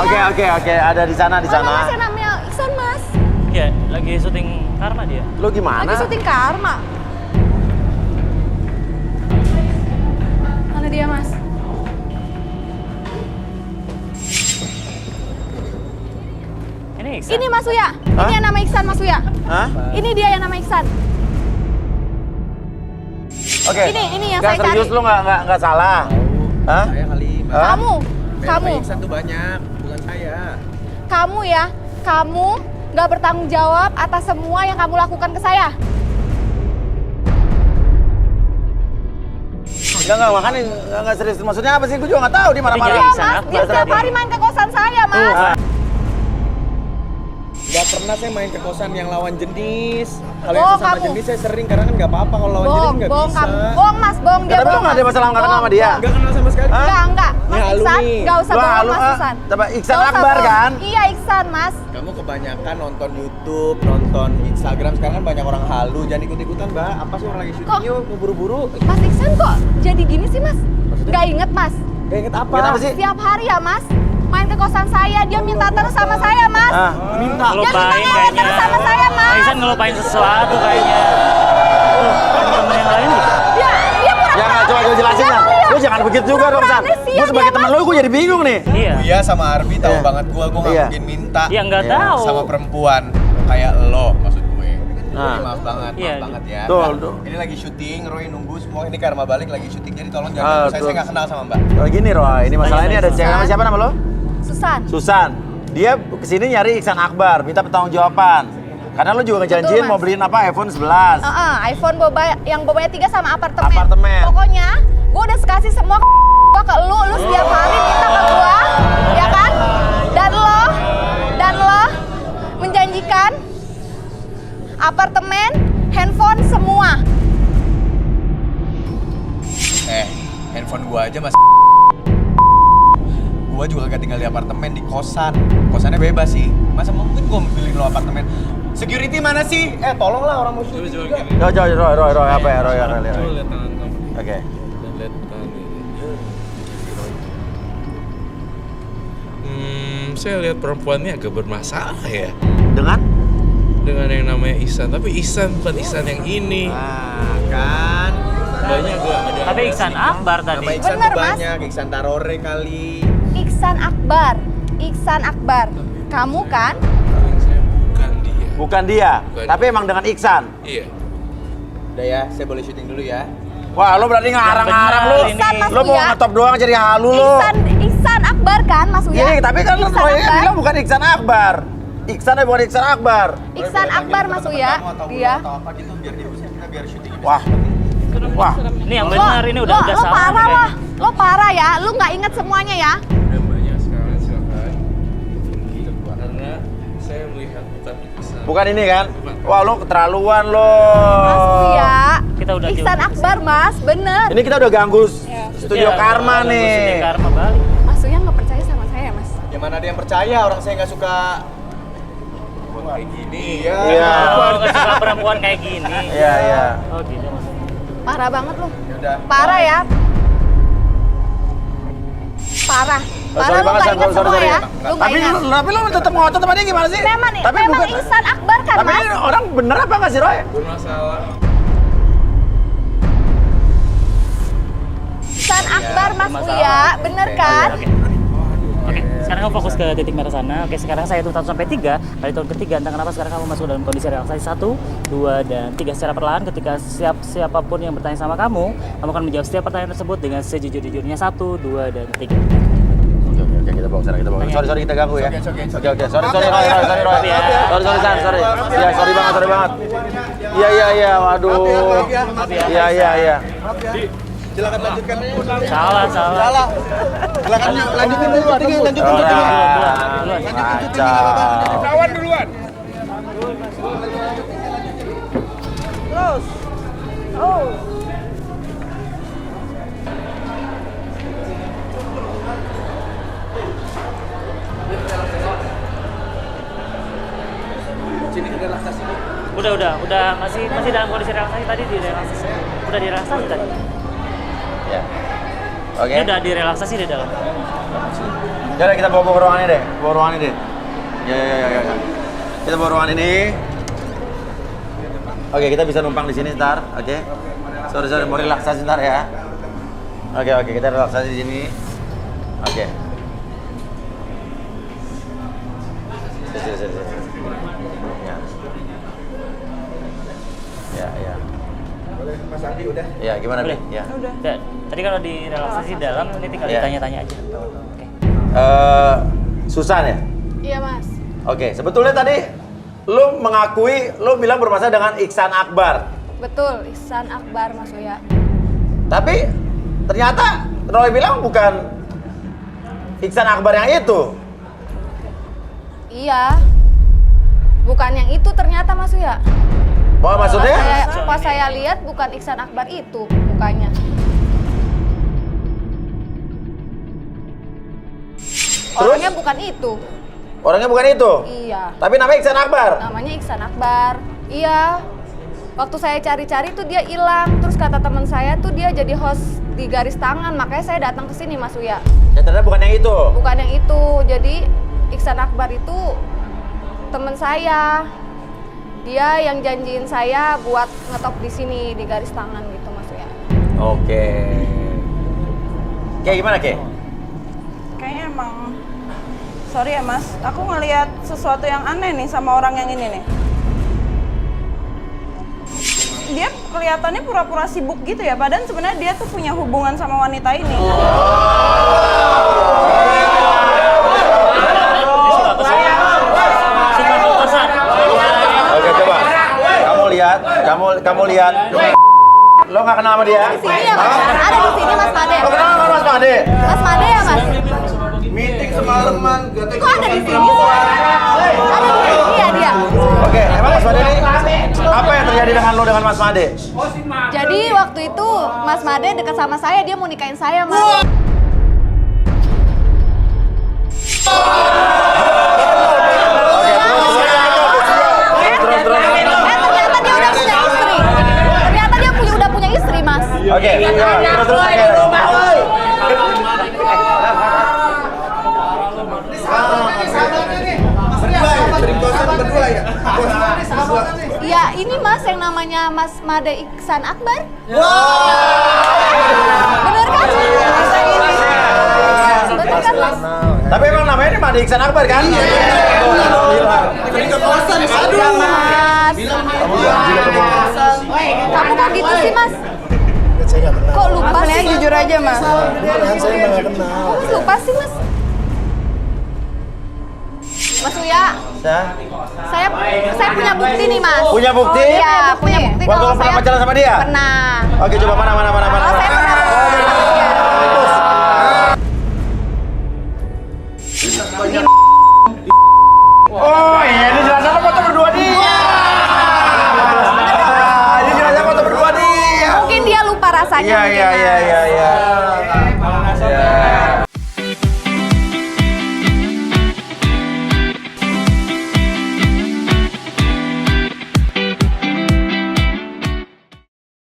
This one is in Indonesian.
Oke, ada di sana. Mas yang namanya Iksan, Mas. Iya, lagi syuting Karma dia. Lu gimana? Lagi syuting Karma. Mana dia, Mas? Ini Iksan. Ini Mas Uya. Hah? Ini yang nama Iksan, Mas Uya. Hah? Ini dia yang nama Iksan. Oke. Ini yang Nggak, saya cari. serius lu nggak salah. Hah? Saya kali, Mbak. Hah? Kamu. Iksan tuh banyak, bukan saya. Kamu nggak bertanggung jawab atas semua yang kamu lakukan ke saya. Enggak, makanya nggak serius. Maksudnya apa sih? Gue juga nggak tahu dia marah-marah. Iya, Iksan Mas. Akbar Dia setiap tadi. hari main ke kosan saya, Mas. Gak pernah saya main ke kosan yang lawan jenis. Kalau Bohong yang sesama kamu. jenis saya sering, karena kan nggak apa-apa kalau lawan jenis Bohong, nggak bohong bisa. kamu. Bohong, Mas. Bohong dia. Tapi lu bohong, nggak ada Mas. masalah nggak kenal sama dia? Nggak kenal sama sekali. Hah? Enggak. Mas Ini halu Iksan, nih. nggak usah Lu bohong, halu, Mas ah. Iksan. Coba Iksan Nggak usah Akbar, bohong. kan? Iya, Iksan, Mas. Kamu kebanyakan nonton YouTube, nonton Instagram. Sekarang kan banyak orang halu. Jangan ikut-ikutan, Mbak. Apa sih orang lagi syuting? Kok? Yuk, mau buru-buru. Mas Iksan kok jadi gini sih, Mas? Maksudnya? Nggak inget, Mas. Gak inget apa? Inget apa sih? Setiap hari ya, Mas. Main ke kosan saya, dia minta terus sama saya, Mas. Ah. Minta. Dia minta Ngelupain ngomong kayaknya. terus sama saya, Mas. Iksan ngelupain sesuatu kayaknya. Tuh, temen yang lain juga. Dia pura-pura. Ya nggak, coba jelasin Dia lah. kali ya. Lu jangan begitu juga dong, San. Pura-pura Gue sebagai dia, teman lu, gue jadi bingung nih. Iya. Iya sama Arbi tahu Iya. banget gua nggak Iya. mungkin minta. Ya nggak Iya, tahu. Sama perempuan kayak lo maksud gue. Nah. Jadi maaf banget, Iya. maaf banget ya. Tuh, Nah, tuh. ini lagi syuting, Roy nunggu semua. Ini Karma balik lagi syuting, jadi tolong Ah, jangan ganggu saya tuh. nggak kenal sama Mbak. Oh, gini Roy, ini masalah ini ada Susan. cewek sama siapa nama lo? Susan. Susan. Dia kesini nyari Iksan Akbar, minta pertanggungjawaban. Karena lo juga ngejanjiin Betul, Mas. mau beliin apa iPhone 11. iPhone yang bobanya 3 sama apartemen. Apartemen. Pokoknya, gue udah kasih semua ke lu setiap hari minta ke gua, ya kan? Dan lo menjanjikan apartemen, handphone semua. Handphone gua aja mas. Gua juga gak tinggal di apartemen, di kosan. Kosannya bebas sih. Masa mungkin gua beliin lo apartemen? Security mana sih? Tolonglah orang mau syuting juga. Roy, apa ya Roy? Lihat tangan kamu. Oke. Dan lihat tangan ini. Saya lihat perempuannya agak bermasalah ya Dengan? dengan yang namanya Ihsan. Tapi Ihsan bukan Ihsan yang ini. Nah, kan. Banyak gua ada. Tapi Iksan Akbar tadi. Nama Iksan Bener, tuh Mas. banyak, Iksan Tarore kali. Iksan Akbar. Kamu kan? Saya bukan dia. Bukan dia, Bukan tapi dia. emang dengan Iksan. Iya. Udah ya, saya boleh syuting dulu ya. Wah, lo berarti ngarang-ngarang benar lo. ini. Iksan, Mas Lo mau Uya. ngetop doang jadi halu lo. Iksan Akbar kan, Mas Uya? Iya, tapi kan Iksan Roy Akbar. bilang bukan Iksan Akbar. Iksannya bukan Iksan Akbar. Iksan Akbar, Mas Uya. Dia. Atau apa gitu biar dia bisa kita biar syuting. Wah. Wah. Ini yang benar, ini udah lo salah. parah nih lah. kayaknya. Lo parah ya. Lo nggak inget semuanya ya. Udah banyak sekarang silakan. Karena saya melihat bukan Ihsan. Bukan ini kan? Wah, lo keterlaluan lo. Mas Uya. Kita udah Iksan Akbar, Mas. Bener. Ini kita udah ganggu studio Iya, Karma udah nih. syuting Karma balik. Mas Uya nggak percaya sama saya, Mas. Ya mana ada yang percaya, orang saya nggak suka Kayak gini. Iya. Iya. Oh, nggak suka perempuan kayak gini. Iya, iya. Oh gitu maksudnya. Parah banget lo. Yaudah. Parah ya. Parah. Parah Sorry lo banget, nggak San. inget Sorry, semua sorry. ya. Lo nggak inget. Tapi lo tetap ngotot sama dia gimana sih? Memang Iksan Akbar kan, Tapi Mas? ini orang bener apa nggak sih, Roy? Bermasalah. Iksan Akbar, Mas Masalah. Uya. Bener kan? Oke, sekarang kamu fokus ke titik merah sana. Oke, sekarang saya hitung 1 sampai 3. Kali tahun ketiga, entah kenapa sekarang kamu masuk dalam kondisi relaksasi 1, 2, dan 3 secara perlahan. Ketika siapapun yang bertanya sama kamu akan menjawab setiap pertanyaan tersebut dengan sejujur-jujurnya 1, 2, dan 3. Oke, kita bawa sana, kita bawa. Sorry kita ganggu ya. Oke, sorry Roy. Maaf ya. Sorry San, sorry. Iya, sorry banget. Iya, waduh. Iya. Silakan lanjutkan. Salah. Silakan lanjutin dulu, lanjutin Oh, dulu. kacau. Lawan duluan. Terus. Oh. Sini relaksasi. Udah masih dalam kondisi relaksasi tadi di relaksasi. Udah di relaksasi tadi. Ya. Oke. Ini udah di relaksasi di dalam. Yaudah kita bawa ke ruangan ini deh. Bawa ruangan ini deh. Ya. Kita bawa ruangan ini. Oke, kita bisa numpang di sini ntar. Oke. Sorry, mau relaksasi ntar ya. Oke, kita relaksasi di sini. Oke. Sini. Ya. Boleh, Mas Andi udah. Ya, gimana Boleh? nih? Ya. Udah. Tadi kalau di relaksasi dalam, ini tinggal Iya. ditanya-tanya aja. Oke. Susan ya? Iya mas. Oke, sebetulnya tadi lu mengakui lu bilang bermasalah dengan Iksan Akbar. Betul, Ihsan Akbar Mas Uya. Tapi ternyata Roy bilang bukan Iksan Akbar yang itu. Iya. Bukan yang itu ternyata Mas Uya. Wah, maksudnya? Pas saya lihat bukan Ihsan Akbar itu mukanya. Orangnya bukan itu. Orangnya bukan itu? Iya. Tapi namanya Iksan Akbar? Namanya Ihsan Akbar. Iya. Waktu saya cari-cari tuh dia hilang. Terus kata teman saya tuh dia jadi host di Garis Tangan. Makanya saya datang ke sini Mas Uya. Ya ternyata bukan yang itu? Bukan yang itu. Jadi Ihsan Akbar itu teman saya. Dia yang janjiin saya buat ngetop di sini di Garis Tangan gitu Mas Uya. Oke. Kayak gimana, Ke? Kayaknya emang, sorry ya mas, aku ngelihat sesuatu yang aneh nih sama orang yang ini nih. Dia kelihatannya pura-pura sibuk gitu ya, padahal sebenarnya dia tuh punya hubungan sama wanita ini. Oke, coba. Kamu lihat. Lo nggak kenal sama dia? Di sini ya Mas. Ada di sini Mas Made. Lo kenal sama Mas Made? Mas Made ya Mas. Meeting semalaman, gak Kok ada di sini? Ada di sini ya dia. Oke, emang Mas Made ini apa yang terjadi dengan lo dengan Mas Made? Jadi waktu itu Mas Made dekat sama saya, dia mau nikahin saya Mas. Ternyata dia udah punya istri. Ternyata dia udah punya istri Mas. Oke, terus berdua ya? Ya ini Mas yang namanya Mas Made Ihsan Akbar. Bener kan? Bener kan Mas? Tapi emang namanya ini Made Iksan Akbar kan? Iya Mas. Kamu kok gitu sih Mas? Kok lupa sih? Jujur aja mas. Kok lupa sih Mas? Mas Uya, saya punya bukti nih Mas. Punya bukti? Iya, punya bukti. Waktu lo pernah pacaran sama dia? Pernah. Oke, coba mana. Kalau saya pernah pacaran sama dia. Oh iya, ini jelasnya lo foto berdua dia. Ini jelasnya foto berdua dia. Mungkin dia lupa rasanya. Iya.